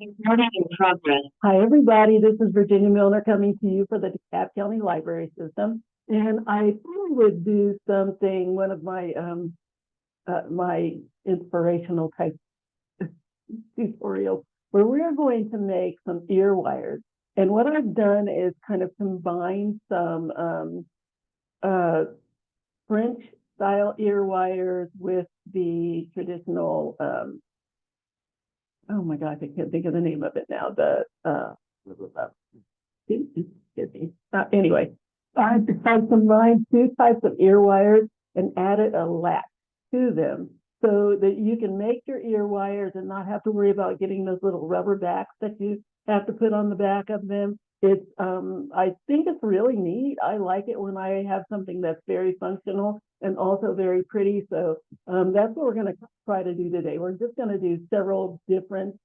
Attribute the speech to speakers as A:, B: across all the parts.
A: Recording in progress.
B: Hi, everybody. This is Virginia Milner coming to you for the DeKalb County Library System. And I thought I would do something, one of my my inspirational type tutorials, where we're going to make some ear wires. And what I've done is kind of combine some French style ear wires with the traditional oh my gosh, I can't think of the name of it now. Anyway, I've combined two types of ear wires and added a latch to them so that you can make your ear wires and not have to worry about getting those little rubber backs that you have to put on the back of them. It's I think it's really neat. I like it when I have something that's very functional and also very pretty. So that's what we're going to try to do today. We're just going to do several different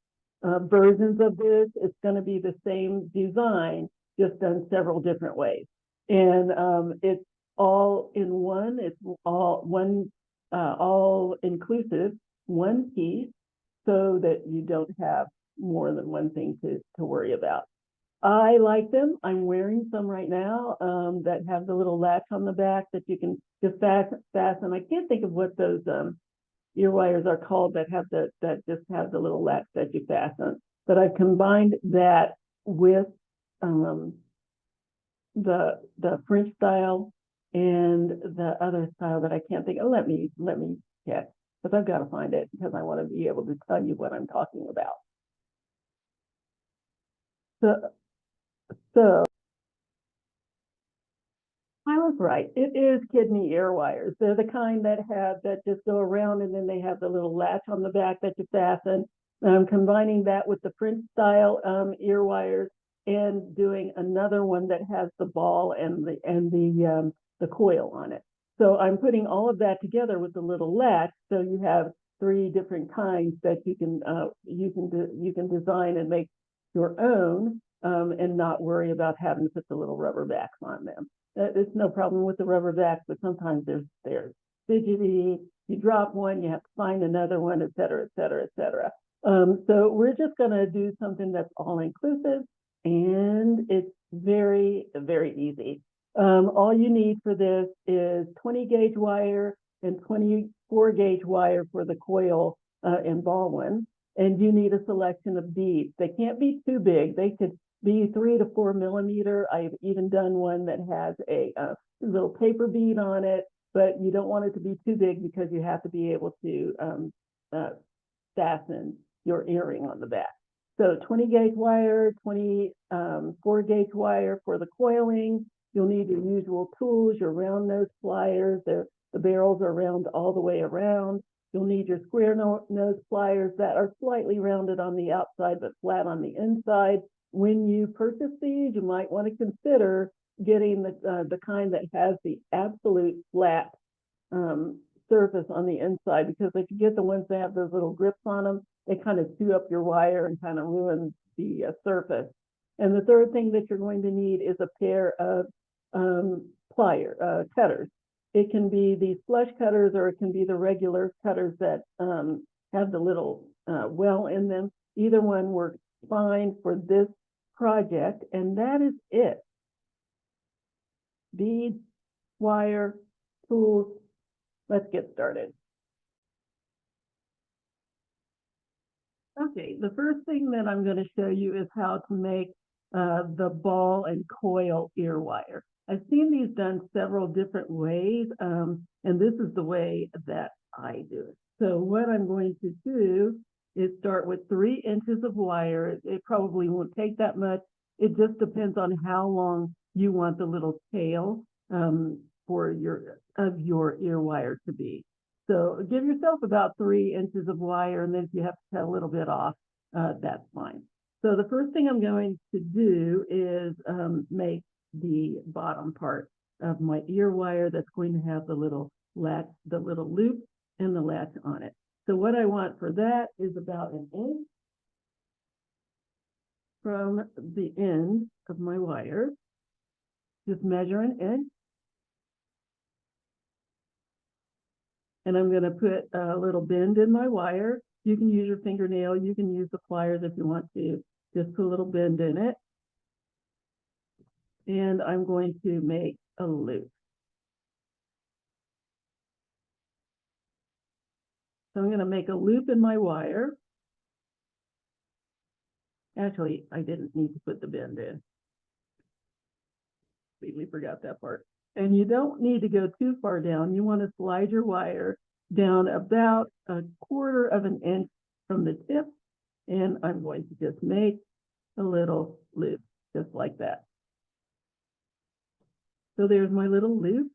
B: versions of this. It's going to be the same design, just done several different ways. And it's all in one. It's all one, all inclusive, one piece, so that you don't have more than one thing to worry about. I like them. I'm wearing some right now that have the little latch on the back that you can just fasten. I can't think of what those ear wires are called that have that just have the little latch that you fasten. But I've combined that with the French style and the other style that I can't think of. Let me check, because I've got to find it because I want to be able to tell you what I'm talking about. So I was right. It is kidney ear wires. They're the kind that just go around and then they have the little latch on the back that you fasten. I'm combining that with the French style ear wires and doing another one that has the ball and the coil on it. So I'm putting all of that together with the little latch. So you have three different kinds that you can design and make your own. And not worry about having to put the little rubber backs on them. It's no problem with the rubber backs, but sometimes they're fidgety. You drop one, you have to find another one, et cetera, et cetera, et cetera. So we're just going to do something that's all inclusive, and it's very, very easy. All you need for this is 20 gauge wire and 24 gauge wire for the coil and ball one. And you need a selection of beads. They can't be too big. They could be 3 to 4 millimeter. I've even done one that has a little paper bead on it, but you don't want it to be too big because you have to be able to fasten your earring on the back. So 20 gauge wire, 24 gauge wire for the coiling. You'll need your usual tools, your round nose pliers. The barrels are round all the way around. You'll need your square nose pliers that are slightly rounded on the outside but flat on the inside. When you purchase these, you might want to consider getting the kind that has the absolute flat surface on the inside, because if you get the ones that have those little grips on them, they kind of chew up your wire and kind of ruin the surface. And the third thing that you're going to need is a pair of cutters. It can be these flush cutters, or it can be the regular cutters that have the little well in them. Either one works fine for this project, and that is it. Beads, wire, tools. Let's get started. Okay, the first thing that I'm going to show you is how to make the ball and coil ear wire. I've seen these done several different ways, and this is the way that I do it. So what I'm going to do is start with 3 inches of wire. It probably won't take that much. It just depends on how long you want the little tail for your ear wire to be. So give yourself about 3 inches of wire, and then if you have to cut a little bit off, that's fine. So the first thing I'm going to do is make the bottom part of my ear wire that's going to have the little latch, the little loop and the latch on it. So what I want for that is about 1 inch from the end of my wire. Just measure 1 inch. And I'm going to put a little bend in my wire. You can use your fingernail, you can use the pliers if you want to. Just put a little bend in it. And I'm going to make a loop. So I'm going to make a loop in my wire. Actually, I didn't need to put the bend in. Completely forgot that part. And you don't need to go too far down. You want to slide your wire down about 1/4 of an inch from the tip. And I'm going to just make a little loop, just like that. So there's my little loop.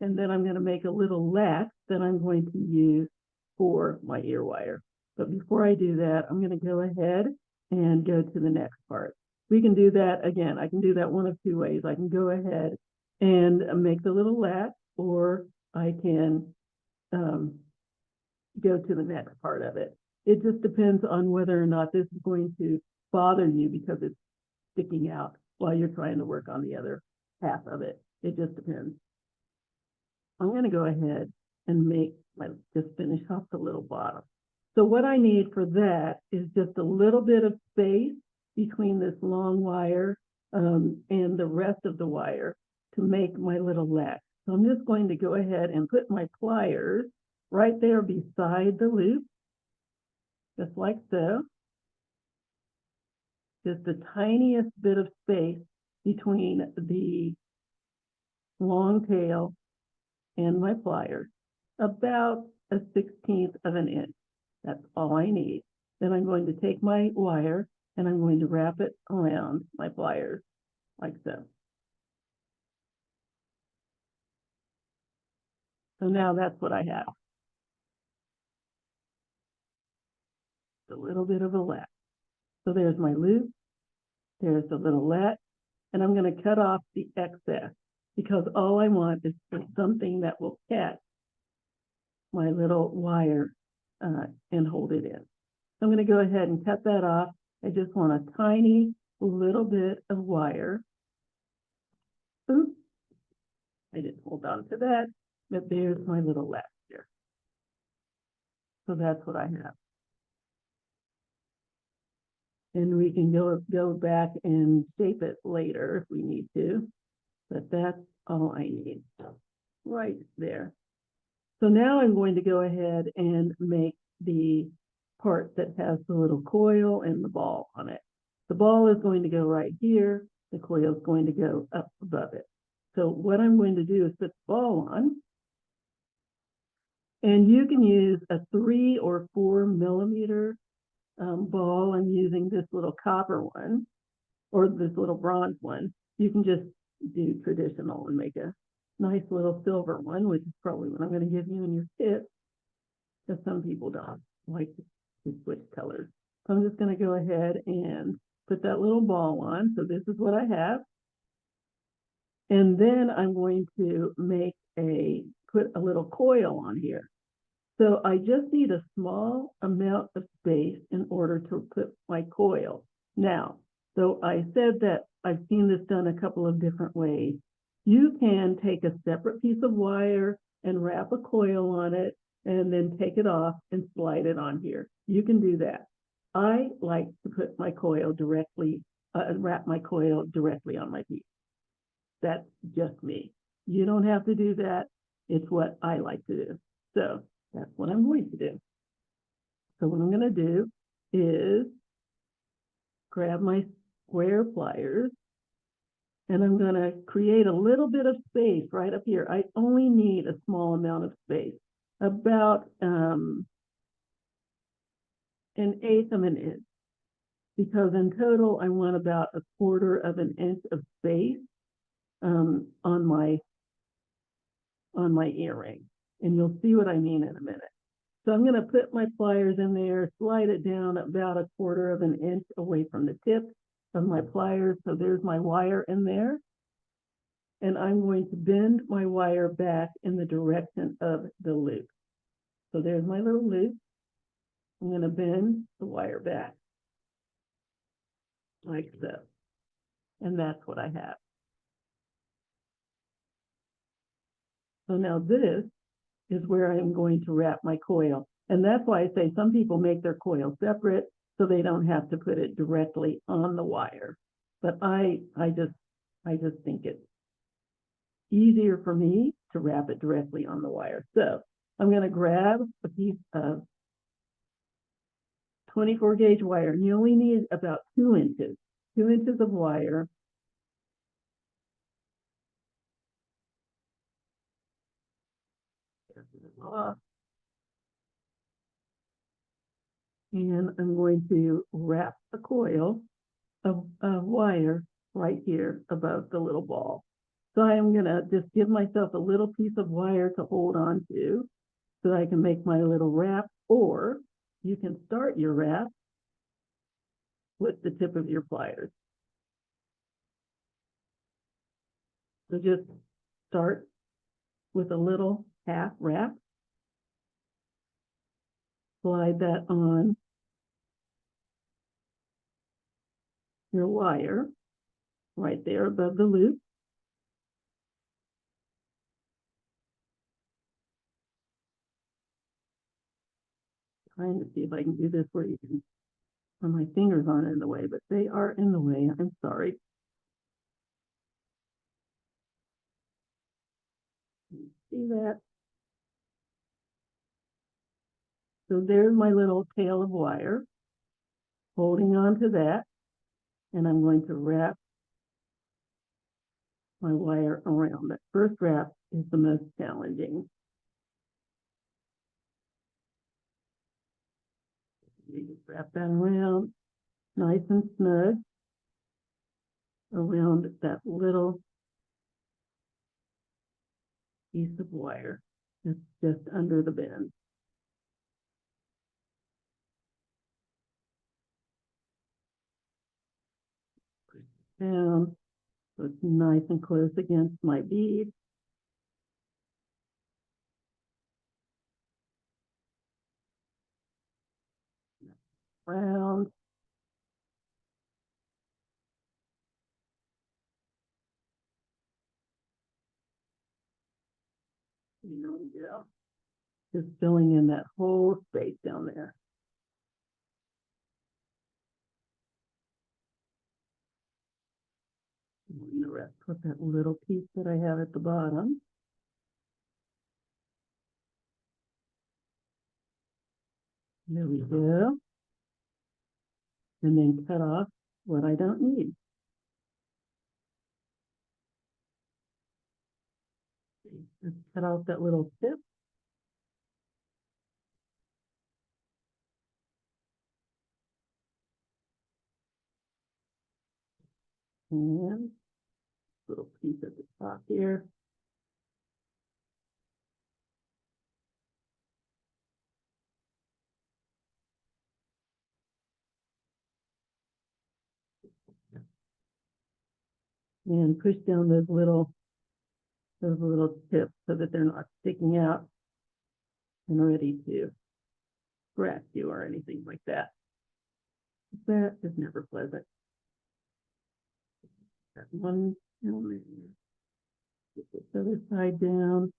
B: And then I'm going to make a little latch that I'm going to use for my ear wire. But before I do that, I'm going to go ahead and go to the next part. We can do that again. I can do that one of two ways. I can go ahead and make the little latch, or I can go to the next part of it. It just depends on whether or not this is going to bother you because it's sticking out while you're trying to work on the other half of it. It just depends. I'm going to go ahead and just finish off the little bottom. So what I need for that is just a little bit of space between this long wire and the rest of the wire to make my little latch. So I'm just going to go ahead and put my pliers right there beside the loop, just like so. Just the tiniest bit of space between the long tail and my pliers, about a 1/16 of an inch. That's all I need. Then I'm going to take my wire and I'm going to wrap it around my pliers like so. So now that's what I have. A little bit of a latch. So there's my loop, there's the little latch, and I'm going to cut off the excess because all I want is for something that will catch my little wire and hold it in. So I'm going to go ahead and cut that off. I just want a tiny little bit of wire. Oops, I didn't hold on to that, but there's my little latch here. So that's what I have. And we can go back and shape it later if we need to, but that's all I need right there. So now I'm going to go ahead and make the part that has the little coil and the ball on it. The ball is going to go right here. The coil is going to go up above it. So what I'm going to do is put the ball on, and you can use a 3 or 4 millimeter ball. I'm using this little copper one or this little bronze one. You can just do traditional and make a nice little silver one, which is probably what I'm going to give you in your kit, because some people don't like to switch colors. So I'm just going to go ahead and put that little ball on. So this is what I have. And then I'm going to put a little coil on here. So I just need a small amount of space in order to put my coil. Now, so I said that I've seen this done a couple of different ways. You can take a separate piece of wire and wrap a coil on it and then take it off and slide it on here. You can do that. I like to put my coil directly, wrap my coil directly on my piece. That's just me. You don't have to do that. It's what I like to do. So that's what I'm going to do. So what I'm going to do is grab my square pliers, and I'm going to create a little bit of space right up here. I only need a small amount of space, about 1/8 of an inch, because in total I want about 1/4 of an inch of space on my earring. And you'll see what I mean in a minute. So I'm going to put my pliers in there, slide it down about 1/4 of an inch away from the tip of my pliers. So there's my wire in there. And I'm going to bend my wire back in the direction of the loop. So there's my little loop. I'm going to bend the wire back like so. And that's what I have. So now this is where I'm going to wrap my coil. And that's why I say some people make their coil separate so they don't have to put it directly on the wire. But I just think it's easier for me to wrap it directly on the wire. So I'm going to grab a piece of 24 gauge wire, and you only need about 2 inches, 2 inches of wire. And I'm going to wrap the coil of wire right here above the little ball. So I'm going to just give myself a little piece of wire to hold on to so that I can make my little wrap, or you can start your wrap with the tip of your pliers. So just start with a little half wrap, slide that on your wire right there above the loop. Trying to see if I can do this where you can, where my fingers aren't in the way, but they are in the way. I'm sorry. See that? So there's my little tail of wire, holding on to that, and I'm going to wrap my wire around. That first wrap is the most challenging. You just wrap that around nice and snug around that little piece of wire that's just under the bend. Push it down so it's nice and close against my bead. Round. Yeah. Just filling in that whole space down there. I'm going to put that little piece that I have at the bottom. There we go. And then cut off what I don't need. Just cut off that little tip. And little piece at the top here. And push down those little tips so that they're not sticking out and ready to scratch you or anything like that. That is never pleasant. That one element. Get this other side down.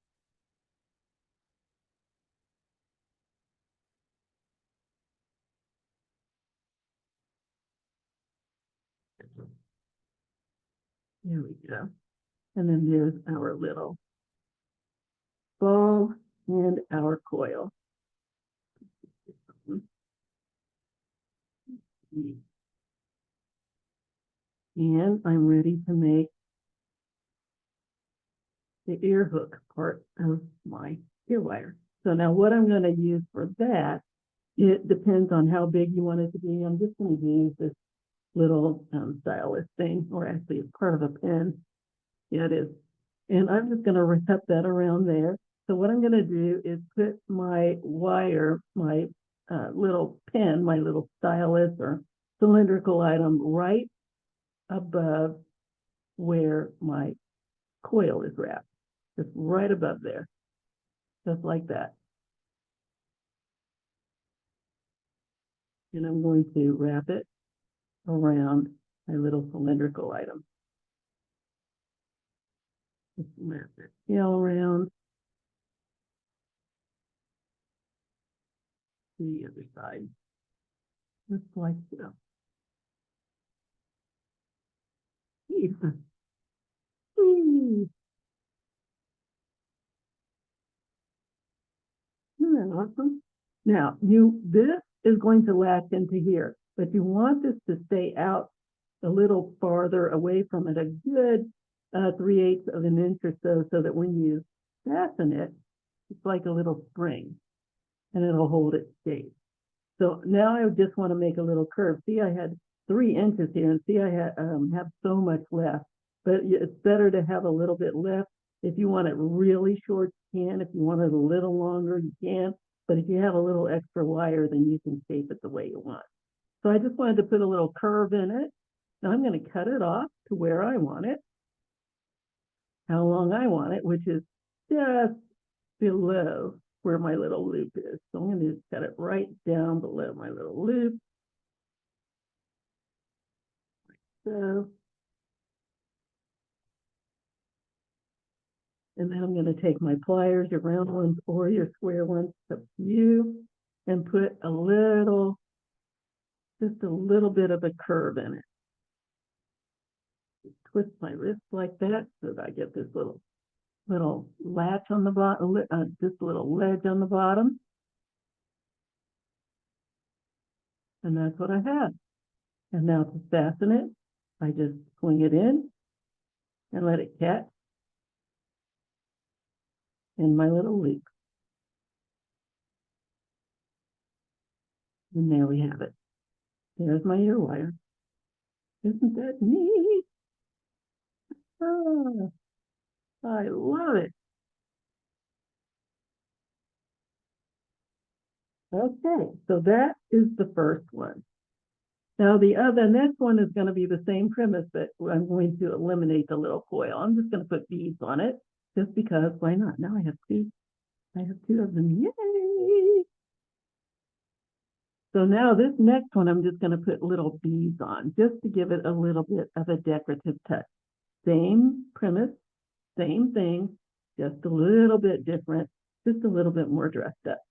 B: There we go. And then there's our little ball and our coil. And I'm ready to make the ear hook part of my ear wire. So now what I'm going to use for that, it depends on how big you want it to be. I'm just going to use this little stylus thing, or actually it's part of a pen. Yeah, it is. And I'm just going to wrap that around there. So what I'm going to do is put my wire, my little pen, my little stylus or cylindrical item right above where my coil is wrapped, just right above there, just like that. And I'm going to wrap it around my little cylindrical item. Just wrap it all around. the other side. Just like so. Isn't that awesome? Now, this is going to latch into here, but you want this to stay out a little farther away from it, a good 3/8 of an inch or so, so that when you fasten it, it's like a little spring, and it'll hold it straight. So now I just want to make a little curve. See, I had 3 inches here, and see, I have so much left, but it's better to have a little bit left. If you want it really short, you can. If you want it a little longer, you can. But if you have a little extra wire, then you can shape it the way you want. So I just wanted to put a little curve in it. Now I'm going to cut it off to where I want it, how long I want it, which is just below where my little loop is. So I'm going to cut it right down below my little loop. Like so. And then I'm going to take my pliers, your round ones or your square ones, up to you, and put just a little bit of a curve in it. Twist my wrist like that so that I get this little latch on the bottom, this little ledge on the bottom. And that's what I have. And now to fasten it, I just swing it in and let it catch in my little loop. And there we have it. There's my ear wire. Isn't that neat? Oh, I love it. Okay, so that is the first one. Now the next one is going to be the same premise, but I'm going to eliminate the little coil. I'm just going to put beads on it just because, why not? Now I have two of them, yay! So now this next one, I'm just going to put little beads on just to give it a little bit of a decorative touch. Same premise, same thing, just a little bit different, just a little bit more dressed up.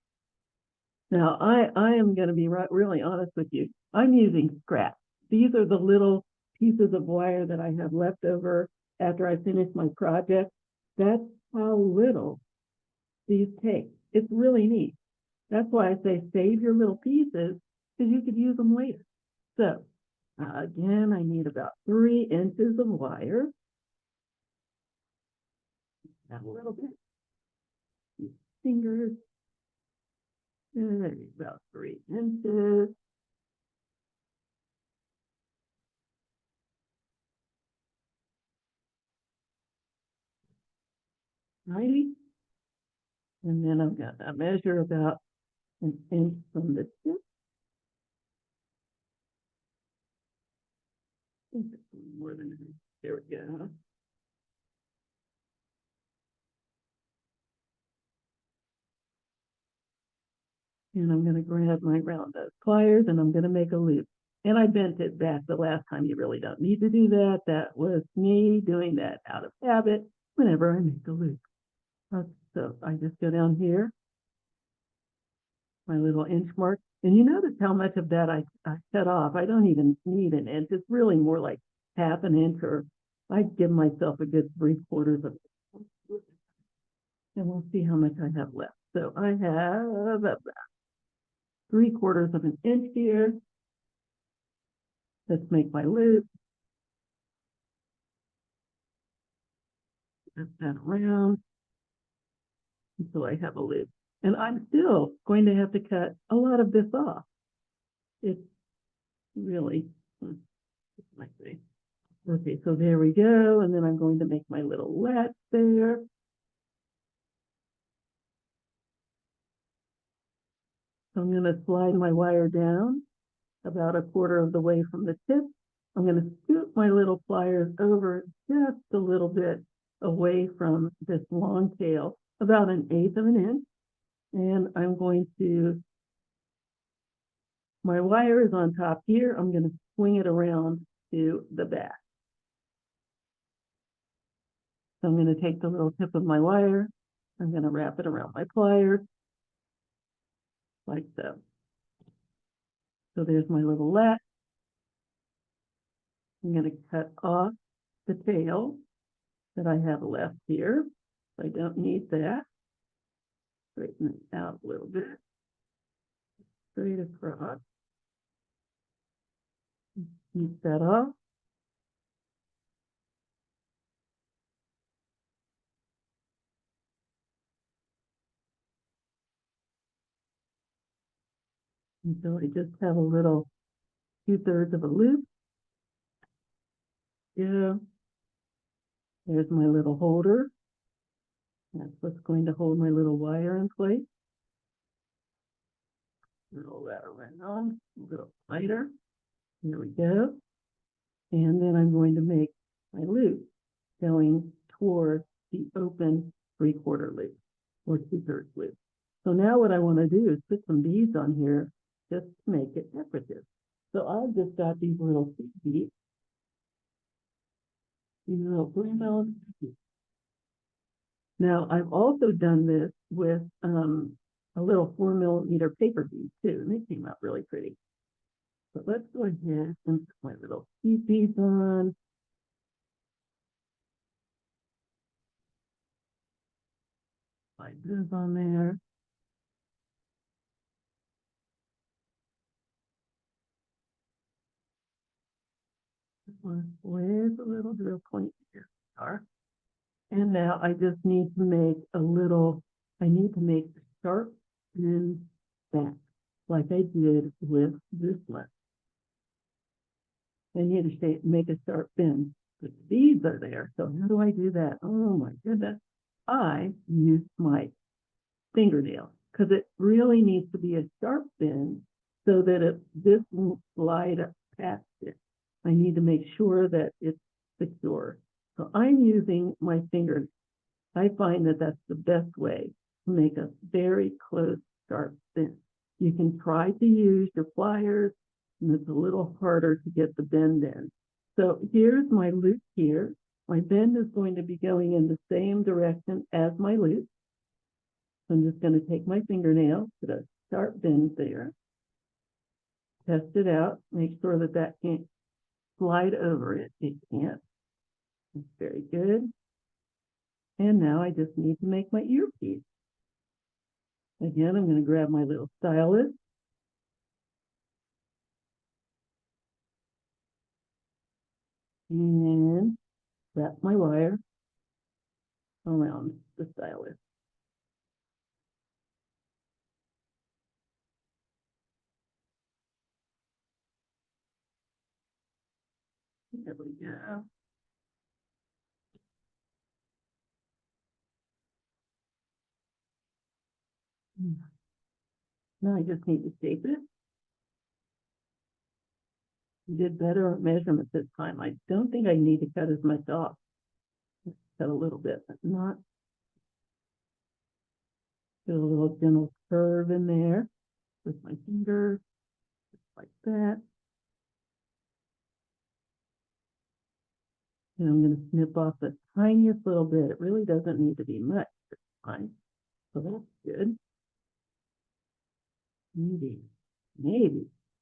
B: Now, I am going to be really honest with you. I'm using scraps. These are the little pieces of wire that I have left over after I finish my project. That's how little these take. It's really neat. That's why I say save your little pieces because you could use them later. So, again, I need about 3 inches of wire. A little bit. Fingers. About 3 inches. Righty. And then I'm going to measure about 1 inch from the tip. More than an inch. There we go. And I'm going to grab my round nose pliers and I'm going to make a loop. And I bent it back the last time. You really don't need to do that. That was me doing that out of habit whenever I make a loop. So I just go down here, my little inch mark. And you notice how much of that I cut off. I don't even need an inch. It's really more like half an inch, or I'd give myself a good 3/4 of it. And we'll see how much I have left. So I have about 3/4 of an inch here. Let's make my loop. Wrap that around until I have a loop. And I'm still going to have to cut a lot of this off. It's really, let's see. Okay, so there we go. And then I'm going to make my little latch there. So I'm going to slide my wire down about 1/4 of the way from the tip. I'm going to scoop my little pliers over just a little bit away from this long tail, about 1/8 of an inch. And I'm going to, my wire is on top here. I'm going to swing it around to the back. So I'm going to take the little tip of my wire. I'm going to wrap it around my pliers like so. So there's my little latch. I'm going to cut off the tail that I have left here. I don't need that. Straighten it out a little bit. Straight across. Keep that off. And so I just have a little 2/3 of a loop. Yeah. There's my little holder. That's what's going to hold my little wire in place. Roll that around a little tighter. Here we go. And then I'm going to make my loop going toward the open 3/4 loop or 2/3 loop. So now what I want to do is put some beads on here just to make it decorative. So I've just got these little seed beads, these little 3mm beads. Now I've also done this with a little 4mm paper bead too, and they came out really pretty. But let's go ahead and put my little seed beads on. Slide those on there. Where's the little drill point here? And now I just need to make a little, I need to make a sharp end back, like I did with this one. I need to make a sharp bend. The beads are there, so how do I do that? Oh my goodness. I use my fingernail because it really needs to be a sharp bend so that this won't slide up past it. I need to make sure that it's secure. So I'm using my finger. I find that that's the best way to make a very close, sharp bend. You can try to use your pliers, and it's a little harder to get the bend in. So here's my loop here. My bend is going to be going in the same direction as my loop. So I'm just going to take my fingernail, put a sharp bend there, test it out, make sure that that can't slide over it. It can't. It's very good. And now I just need to make my earpiece. Again, I'm going to grab my little stylus. And wrap my wire around the stylus. There we go. Now I just need to shape it. You did better at measurement this time. I don't think I need to cut as much off. Cut a little bit, but not. Put a little gentle curve in there with my finger, just like that. And I'm going to snip off the tiniest little bit. It really doesn't need to be much this time. So that's good. Maybe,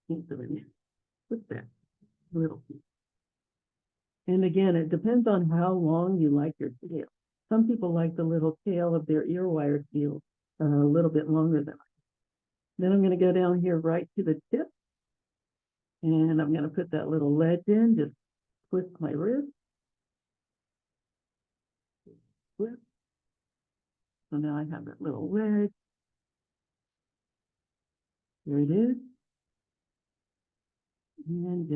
B: can't do it. What's that? Little piece. And again, it depends on how long you like your tail. Some people like the little tail of their ear wire to be a little bit longer than I. Then I'm going to go down here right to the tip. And I'm going to put that little ledge in, just twist my wrist. Twist. So now I have that little wedge. There it is. And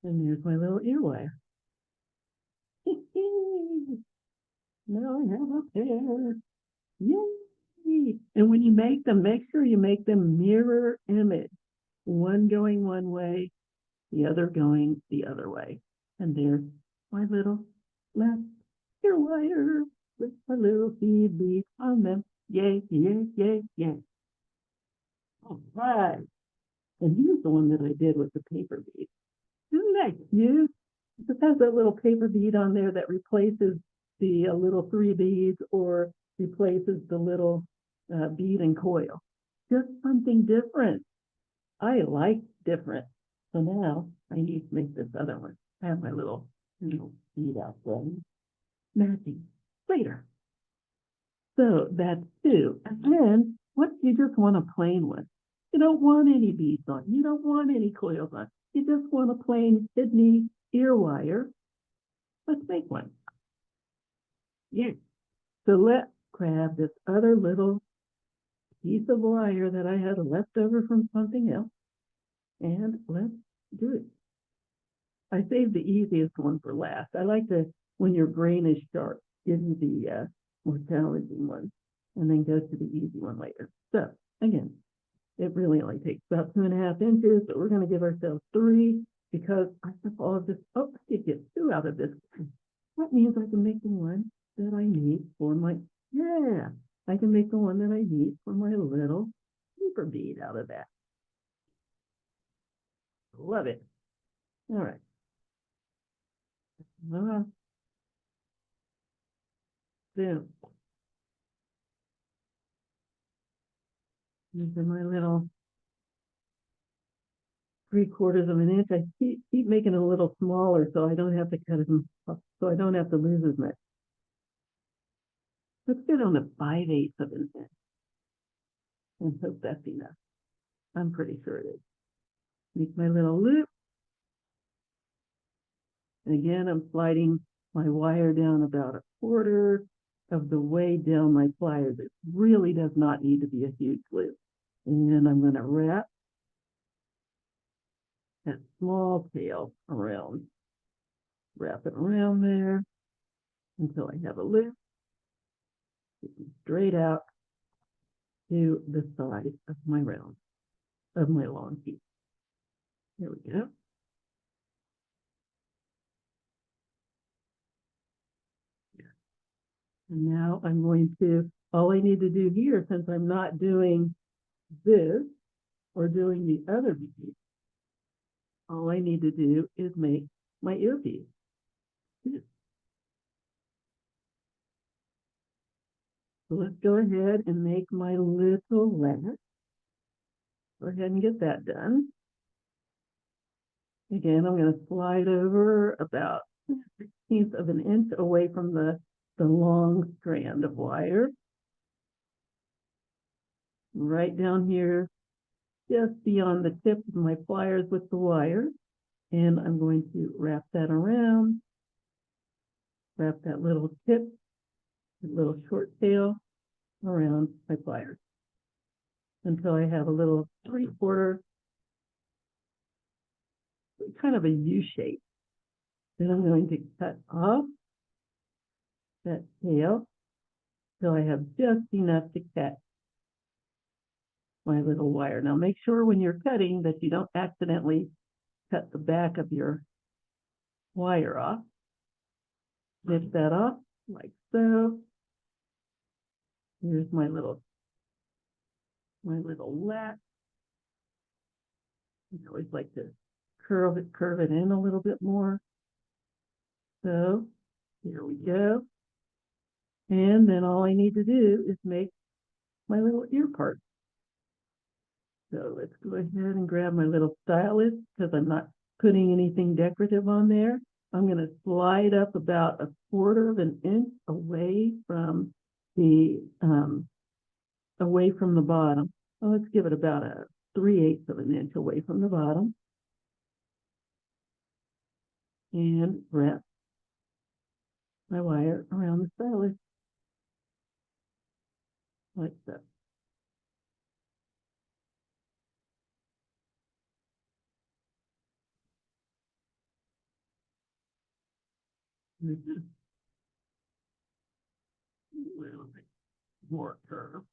B: there's my little ear wire. Now I have a pair. Yay! And when you make them, make sure you make them mirror image. One going one way, the other going the other way. And there's my little left ear wire with my little seed beads on them. Yay, yay, yay, yay. All right. And here's the one that I did with the paper bead. Isn't that cute? It just has that little paper bead on there that replaces the little 3 beads or replaces the little bead and coil. Just something different. I like different. So now I need to make this other one. I have my little bead out ready. Matching later. So that's two. And then what you just want a plain one. You don't want any beads on. You don't want any coils on. You just want a plain kidney ear wire. Let's make one. Yeah. So let's grab this other little piece of wire that I had left over from something else, and let's do it. I saved the easiest one for last. I like to, when your brain is sharp, give you the more challenging one, and then go to the easy one later. So again, it really only takes about 2.5 inches, but we're going to give ourselves 3 because I took all of this. Oh, I did get 2 out of this. That means I can make the one that I need for my, I can make the one that I need for my little super bead out of that. Love it. All right. Boom. These are my little 3/4 of an inch. I keep making it a little smaller so I don't have to cut them, so I don't have to lose as much. Let's get on the 5/8 of an inch and hope that's enough. I'm pretty sure it is. Make my little loop. And again, I'm sliding my wire down about 1/4 of the way down my pliers. It really does not need to be a huge loop. And I'm going to wrap that small tail around. Wrap it around there until I have a loop. Straight out to the side of my round, of my long piece. There we go. And now I'm going to, all I need to do here, since I'm not doing this or doing the other piece, all I need to do is make my earpiece. So let's go ahead and make my little latch. Go ahead and get that done. Again, I'm going to slide over about 1/16 of an inch away from the long strand of wire. Right down here, just beyond the tip of my pliers with the wire. And I'm going to wrap that around, wrap that little tip, that little short tail around my pliers until I have a little 3/4, kind of a U shape. Then I'm going to cut off that tail till I have just enough to cut my little wire. Now make sure when you're cutting that you don't accidentally cut the back of your wire off. Snip that off like so. Here's my little latch. I always like to curve it in a little bit more. So here we go. And then all I need to do is make my little ear part. So let's go ahead and grab my little stylus because I'm not putting anything decorative on there. I'm going to slide up about 1/4 of an inch away from the bottom. Well, let's give it about a 3/8 of an inch away from the bottom. And wrap my wire around the stylus like that. A little bit more curve.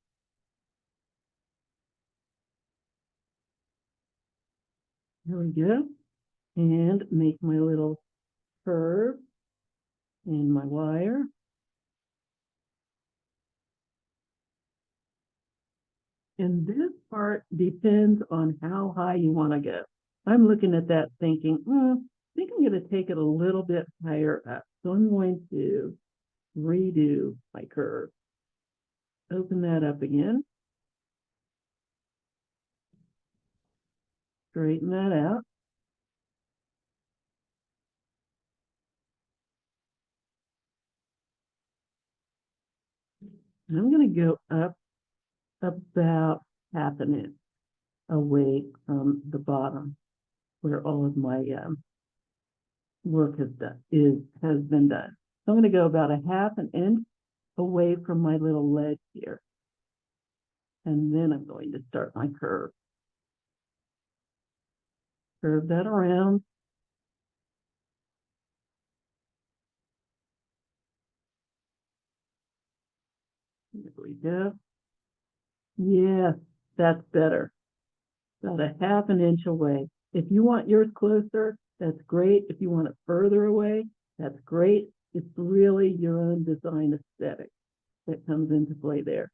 B: There we go. And make my little curve in my wire. And this part depends on how high you want to go. I'm looking at that thinking, I think I'm going to take it a little bit higher up. So I'm going to redo my curve. open that up again. Straighten that out. And I'm going to go up about half an inch away from the bottom where all of my work has been done. So I'm going to go about a half an inch away from my little ledge here. And then I'm going to start my curve. Curve that around. There we go. Yeah, that's better. About a half an inch away. If you want yours closer, that's great. If you want it further away, that's great. It's really your own design aesthetic that comes into play there.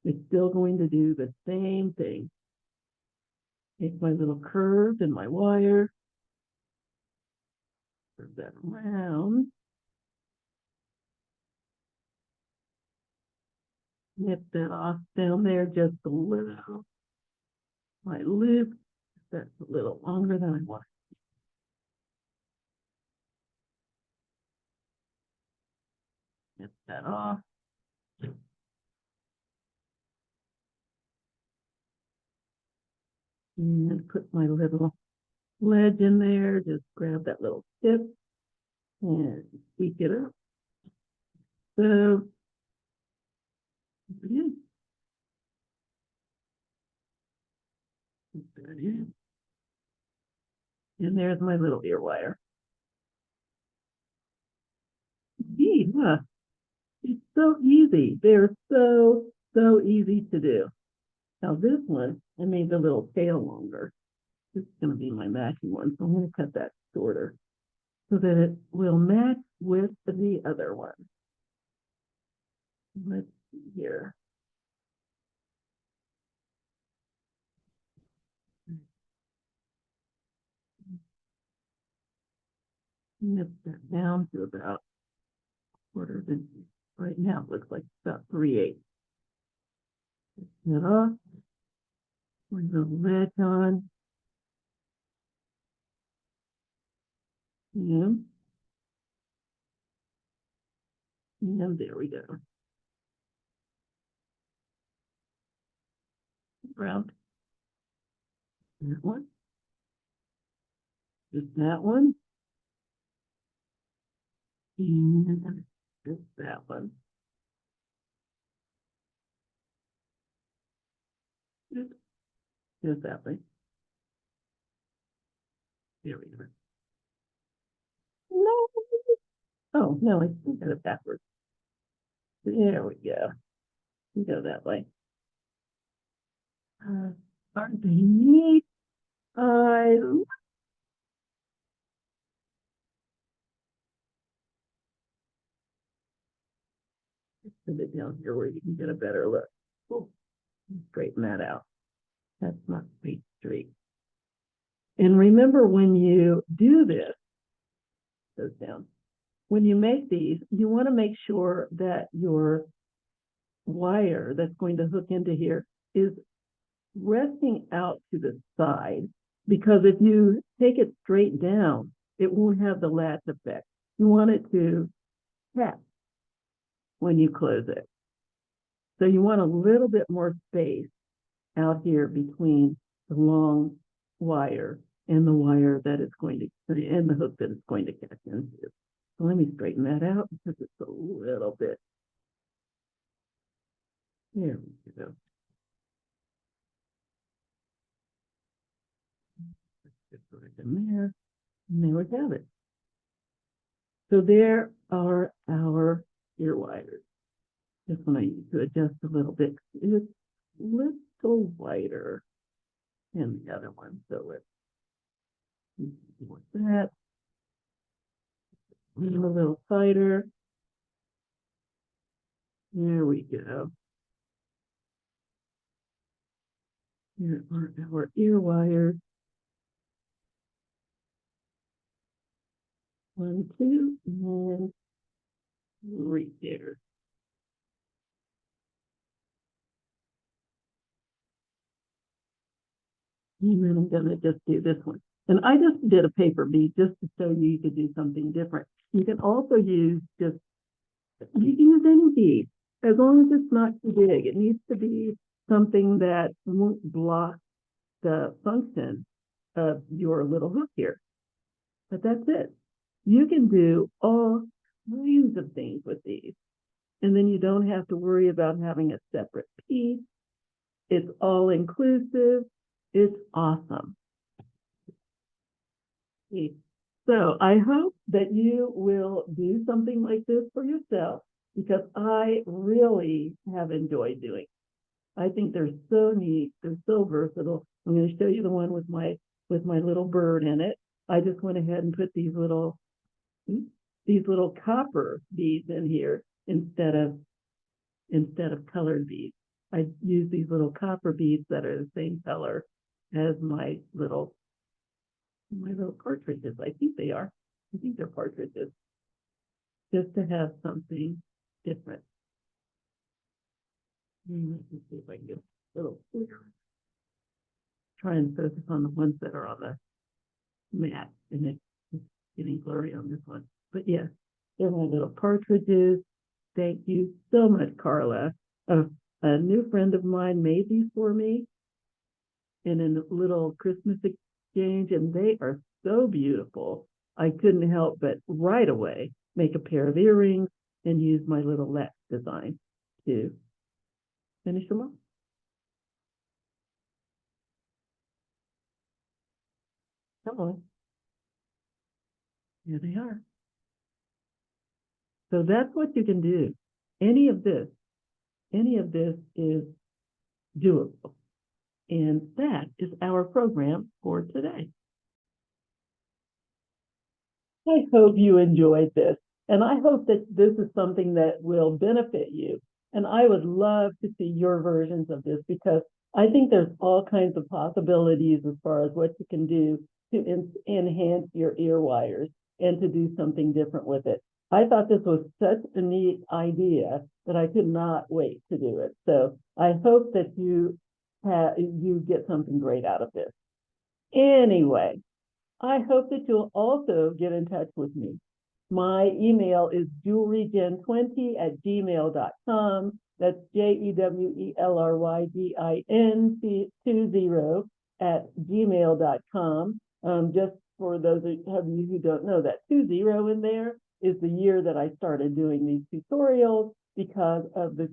B: It's still going to do the same thing. Take my little curve in my wire, curve that around, nip that off down there just a little. My loop, that's a little longer than I want. Nip that off. And put my little ledge in there, just grab that little tip and tweak it up. So, yeah. Put that in. And there's my little ear wire. Gee, huh? It's so easy. They're so easy to do. Now this one, I made the little tail longer. This is going to be my matching one, so I'm going to cut that shorter so that it will match with the other one. Let's see here. Nip that down to about quarter of an inch. Right now it looks like about 3/8. That off. Bring the ledge on. And there we go. Round. That one. Just that one. And just that one. Just that way. There we go. No. Oh, no, I got it backwards. There we go. We go that way. Aren't they neat? I put it down here where you can get a better look. Oh, straighten that out. That's not quite straight. And remember, when you do this, goes down. When you make these, you want to make sure that your wire that's going to hook into here is resting out to the side, because if you take it straight down, it won't have the latch effect. You want it to tap when you close it. So you want a little bit more space out here between the long wire and the wire that it's going to, and the hook that it's going to catch into. So let me straighten that out because it's a little bit. There we go. Just right in there. And there we have it. So there are our ear wires. This one I need to adjust a little bit. It's a little wider than the other one. So let's see what's that. A little tighter. There we go. Here are our ear wires. 1, 2, and right there. And then I'm gonna just do this one. And I just did a paper bead just to show you could do something different. You can also use you can use any bead, as long as it's not too big. It needs to be something that won't block the function of your little hook here. But that's it. You can do all kinds of things with these. And then you don't have to worry about having a separate piece. It's all inclusive. It's awesome. So I hope that you will do something like this for yourself, because I really have enjoyed doing it. I think they're so neat. They're so versatile. I'm going to show you the one with my little bird in it. I just went ahead and put these little copper beads in here instead of colored beads. I use these little copper beads that are the same color as my little partridges. I think they are. I think they're partridges. Just to have something different. Let me see if I can get a little clearer. Try and focus on the ones that are on the mat, and it's getting blurry on this one. But yeah, they're my little partridges. Thank you so much, Carla. A new friend of mine made these for me in a little Christmas exchange, and they are so beautiful. I couldn't help but right away make a pair of earrings and use my little latch design to finish them off. Come on. Here they are. So that's what you can do. Any of this is doable. And that is our program for today. I hope you enjoyed this, and I hope that this is something that will benefit you. And I would love to see your versions of this, because I think there's all kinds of possibilities as far as what you can do to enhance your ear wires and to do something different with it. I thought this was such a neat idea that I could not wait to do it. So I hope that you get something great out of this. Anyway, I hope that you'll also get in touch with me. My email is jewelrygin20@gmail.com. That's JEWELRYGIN20@gmail.com. Just for those of you who don't know, that 20 in there is the year that I started doing these tutorials, because of the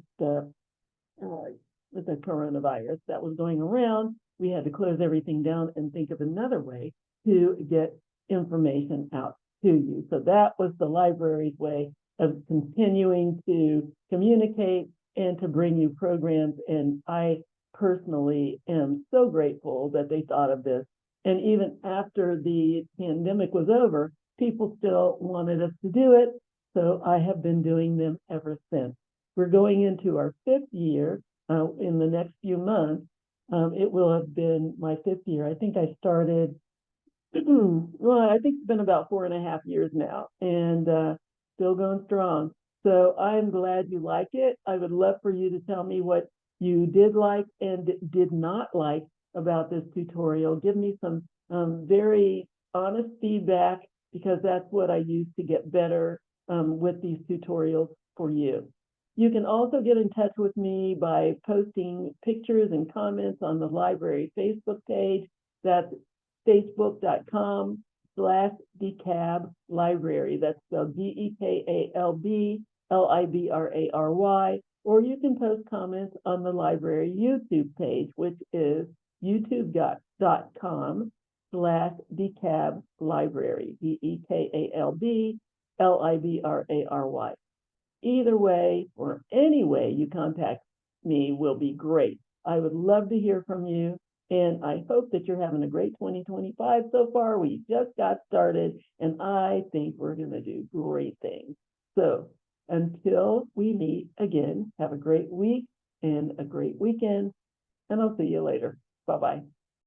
B: coronavirus that was going around. We had to close everything down and think of another way to get information out to you. So that was the library's way of continuing to communicate and to bring you programs. And I personally am so grateful that they thought of this. And even after the pandemic was over, people still wanted us to do it. So I have been doing them ever since. We're going into our 5th year in the next few months. It will have been my 5th year. I think I started, well, I think it's been about 4.5 years now, and still going strong. So I'm glad you like it. I would love for you to tell me what you did like and did not like about this tutorial. Give me some very honest feedback, because that's what I use to get better with these tutorials for you. You can also get in touch with me by posting pictures and comments on the library Facebook page. That's facebook.com/DeKalb Library. That's spelled DeKalb Library. Or you can post comments on the library YouTube page, which is youtube.com/DeKalb Library, DeKalb Library. Either way, or any way you contact me, will be great. I would love to hear from you, and I hope that you're having a great 2025 so far. We just got started, and I think we're going to do great things. So until we meet again, have a great week and a great weekend, and I'll see you later. Bye-bye.